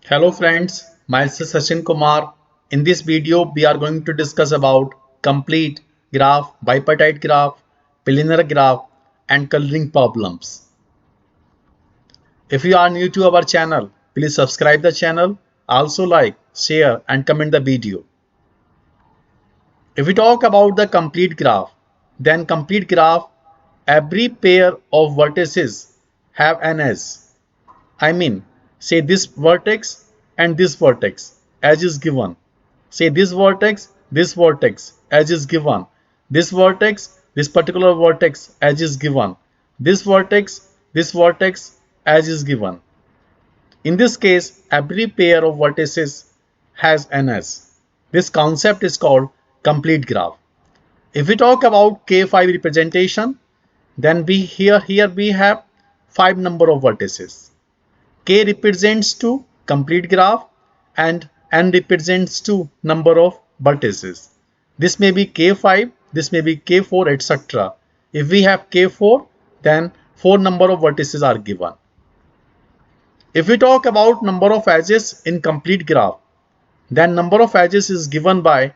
Hello friends, myself Sachin Kumar. In this video, we are going to discuss about complete graph, bipartite graph, planar graph, and coloring problems. If you are new to our channel, please subscribe the channel. Also like, share, and comment the video. If we talk about the complete graph, then complete graph, every pair of vertices have an edge. I mean, say this vertex and this vertex as is given. Say this vertex as is given. This vertex, this particular vertex as is given. This vertex as is given. In this case, every pair of vertices has an edge. This concept is called complete graph. If we talk about K5 representation, then here we have 5 number of vertices. K represents to complete graph and N represents to number of vertices. This may be K5, this may be K4, etc. If we have K4, then 4 number of vertices are given. If we talk about number of edges in complete graph, then number of edges is given by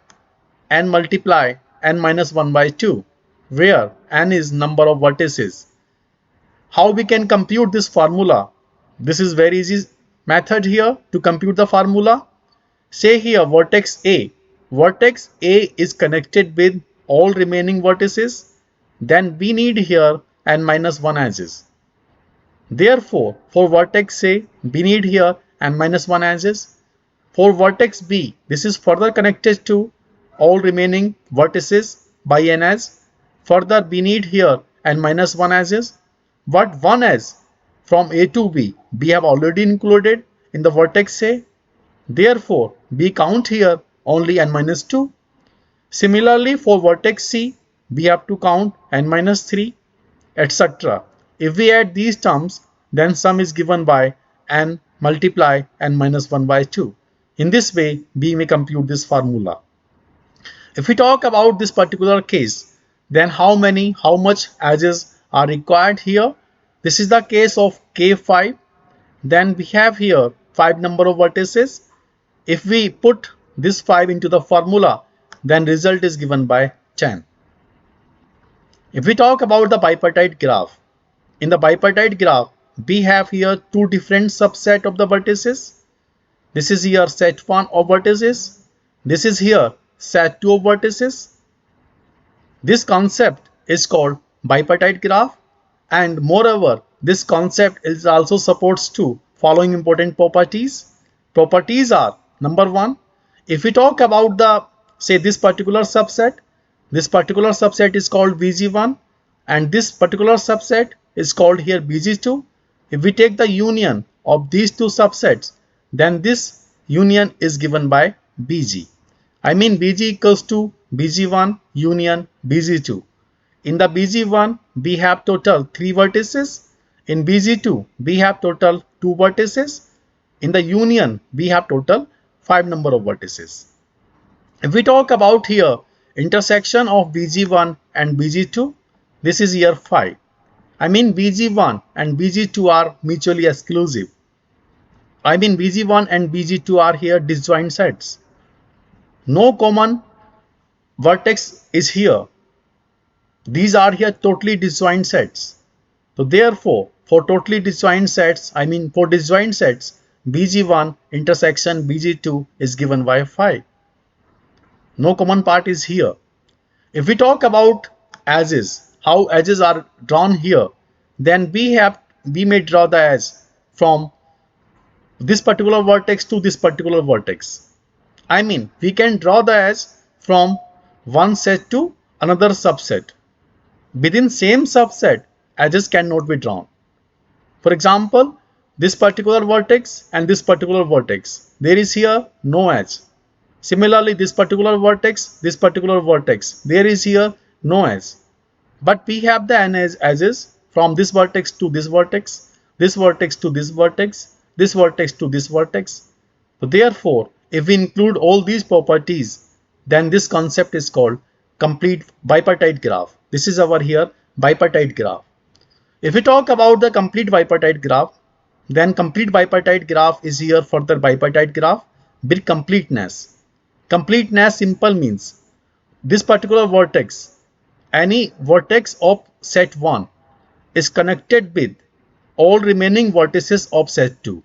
n multiply n minus 1 by 2, where n is number of vertices. How we can compute this formula? This is very easy method here to compute the formula. Say here vertex A. Vertex A is connected with all remaining vertices. Then we need here n minus 1 edges. Therefore, for vertex A, we need here n minus 1 edges. For vertex B, this is further connected to all remaining vertices by n edge. Further, we need here n minus 1 edges. But 1 edge from A to B, we have already included in the vertex A. Therefore, we count here only n minus 2. Similarly, for vertex C, we have to count n minus 3, etc. If we add these terms, then sum is given by n multiply n minus 1 by 2. In this way, we may compute this formula. If we talk about this particular case, then how much edges are required here? This is the case of K5. Then we have here 5 number of vertices. If we put this 5 into the formula, then result is given by 10. If we talk about the bipartite graph, in the bipartite graph, we have here two different subset of the vertices. This is here set 1 of vertices. This is here set 2 of vertices. This concept is called bipartite graph, and moreover, this concept is also supports to following important properties. Properties are number 1, if we talk about the say this particular subset is called BG1 and this particular subset is called here BG2. If we take the union of these two subsets, then this union is given by BG. I mean BG equals to BG1 union BG2. In the BG1, we have total 3 vertices. In BG2, we have total 2 vertices. In the union, we have total 5 number of vertices. If we talk about here intersection of BG1 and BG2, this is here 5. I mean BG1 and BG2 are mutually exclusive. I mean BG1 and BG2 are here disjoint sets. No common vertex is here. These are here totally disjoint sets. So therefore, for totally disjoint sets, I mean for disjoint sets, BG1 intersection BG2 is given by 5. No common part is here. If we talk about edges, how edges are drawn here, then we may draw the edge from this particular vertex to this particular vertex. I mean, we can draw the edge from one set to another subset. Within same subset, edges cannot be drawn. For example, this particular vertex and this particular vertex, there is here no edge. Similarly, this particular vertex, there is here no edge. But we have the n edges from this vertex to this vertex, this vertex to this vertex, this vertex to this vertex. So therefore, if we include all these properties, then this concept is called complete bipartite graph. This is our here bipartite graph. If we talk about the complete bipartite graph, Then complete bipartite graph is here for the bipartite graph with completeness. Completeness simple means this particular vertex, any vertex of set 1 is connected with all remaining vertices of set 2.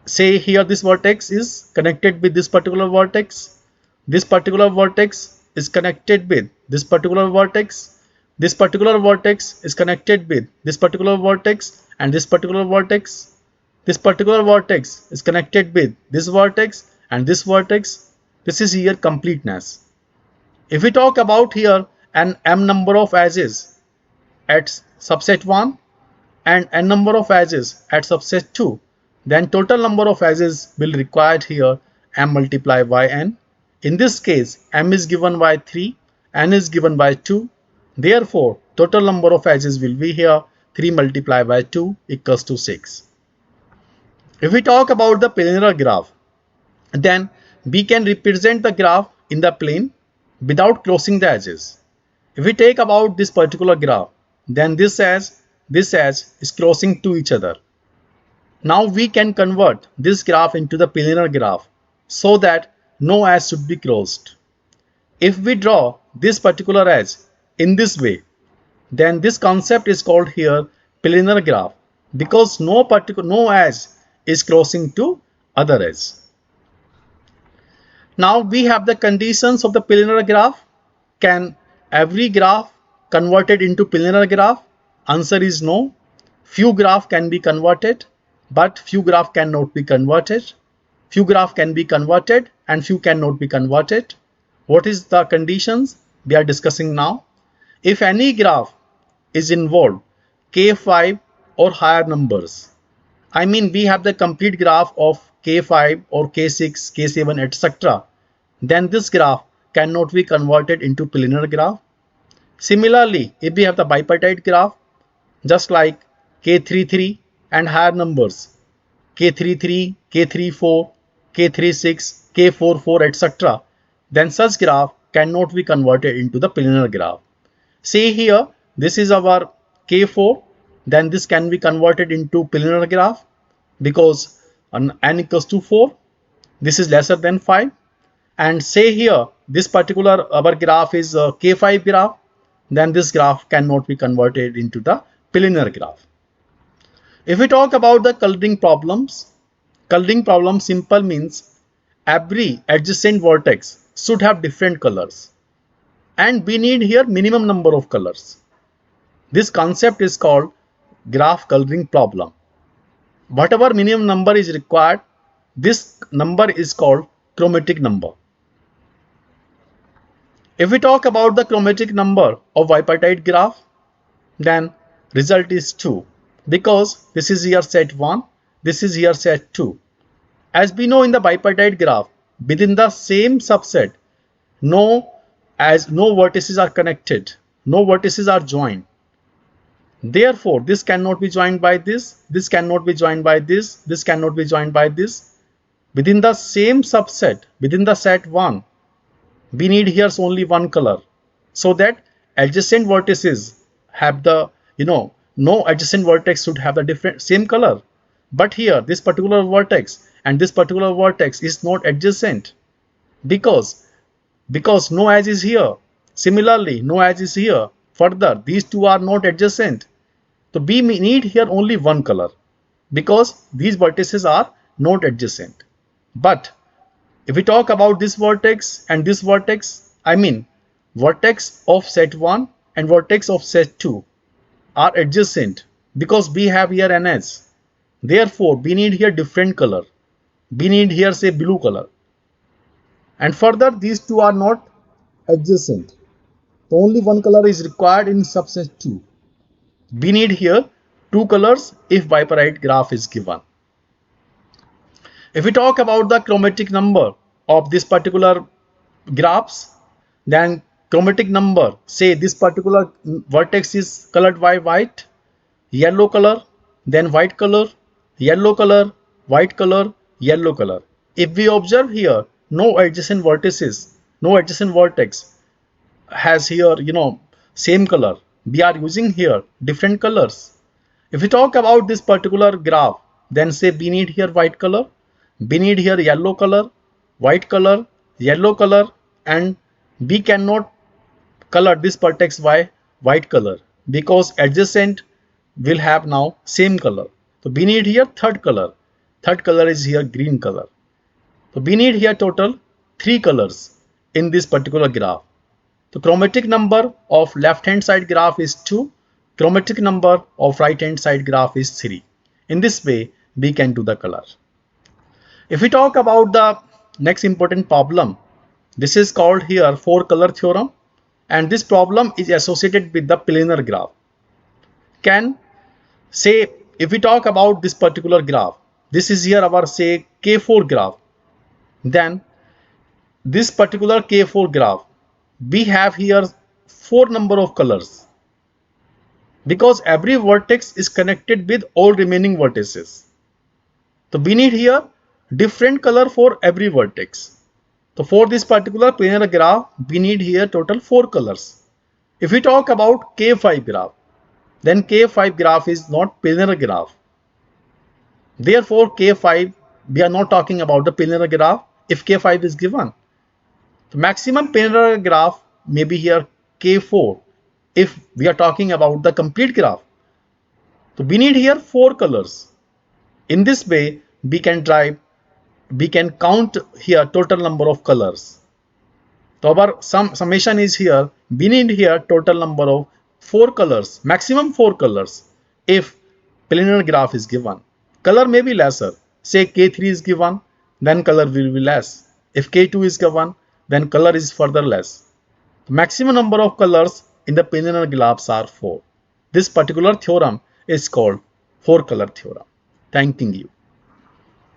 Say here this vertex is connected with this particular vertex. This particular vertex is connected with this particular vertex. This particular vertex is connected with this particular vertex and this particular vertex. This particular vertex is connected with this vertex and this vertex. This is here completeness. If we talk about here an m number of edges at subset 1 and n number of edges at subset 2, then total number of edges will required here m multiplied by n. In this case, m is given by 3, n is given by 2. Therefore, total number of edges will be here 3 multiplied by 2 equals to 6. If we talk about the planar graph, then we can represent the graph in the plane without crossing the edges. If we take about this particular graph, then this edge is crossing to each other. Now we can convert this graph into the planar graph so that no edge should be crossed. If we draw this particular edge in this way, then this concept is called here planar graph because no edge is crossing to other edge. Now we have the conditions of the planar graph. Can every graph converted into planar graph? Answer is no. Few graph can be converted, but few graph cannot be converted. Few graph can be converted and few cannot be converted. What is the conditions we are discussing now? If any graph is involved k5 or higher numbers, I mean we have the complete graph of k5 or k6, k7, etc. Then this graph cannot be converted into planar graph. Similarly, if we have the bipartite graph, just like k33 and higher numbers, k33, k34, k36, k44, etc., then such graph cannot be converted into the planar graph. Say here, this is our k4, then this can be converted into planar graph because n equals to 4, this is lesser than 5. And say here, this particular our graph is k5 graph, then this graph cannot be converted into the planar graph. If we talk about the coloring problems simple means every adjacent vertex should have different colors and we need here minimum number of colors. This concept is called graph coloring problem. Whatever minimum number is required, this number is called chromatic number. If we talk about the chromatic number of bipartite graph, then result is 2 because this is here set 1, this is here set 2. As we know in the bipartite graph, within the same subset, no vertices are connected, no vertices are joined. Therefore, this cannot be joined by this cannot be joined by this cannot be joined by this. Within the same subset, within the set 1, we need here only one color so that adjacent vertices have the, no adjacent vertex should have the same color. But here this particular vertex and this particular vertex is not adjacent because no edge is here. Similarly, no edge is here. Further, these two are not adjacent. So we need here only one color because these vertices are not adjacent. But if we talk about this vertex and this vertex, I mean vertex of set 1 and vertex of set 2 are adjacent because we have here an edge. Therefore, we need here different color. We need here say blue color. And further, these two are not adjacent. So only one color is required in subset 2. We need here two colors if bipartite graph is given. If we talk about the chromatic number of this particular graphs, then chromatic number, say this particular vertex is colored by white, yellow color, then white color, yellow color, white color, yellow color. If we observe here, no adjacent vertices, no adjacent vertex has here, same color. We are using here different colors. If we talk about this particular graph, then say we need here white color, we need here yellow color, white color, yellow color, and we cannot color this vertex by white color because adjacent will have now same color. So we need here third color. Third color is here green color. So we need here total 3 colors in this particular graph. The chromatic number of left hand side graph is 2. Chromatic number of right hand side graph is 3. In this way we can do the color. If we talk about the next important problem, this is called here 4 color theorem, and this problem is associated with the planar graph. Can say if we talk about this particular graph, this is here our say K4 graph, then this particular K4 graph, we have here 4 number of colors because every vertex is connected with all remaining vertices. So we need here different color for every vertex. So for this particular planar graph, we need here total 4 colors. If we talk about K5 graph, then K5 graph is not planar graph. Therefore, K5, we are not talking about the planar graph if K5 is given. The maximum planar graph may be here K4 if we are talking about the complete graph. So we need here 4 colors. In this way, we can count here total number of colors. So our summation is here, we need here total number of 4 colors, maximum 4 colors if planar graph is given. Color may be lesser, say K3 is given, then color will be less. If K2 is given, then color is further less. The maximum number of colors in the planar graphs are 4. This particular theorem is called 4 color theorem. Thanking you.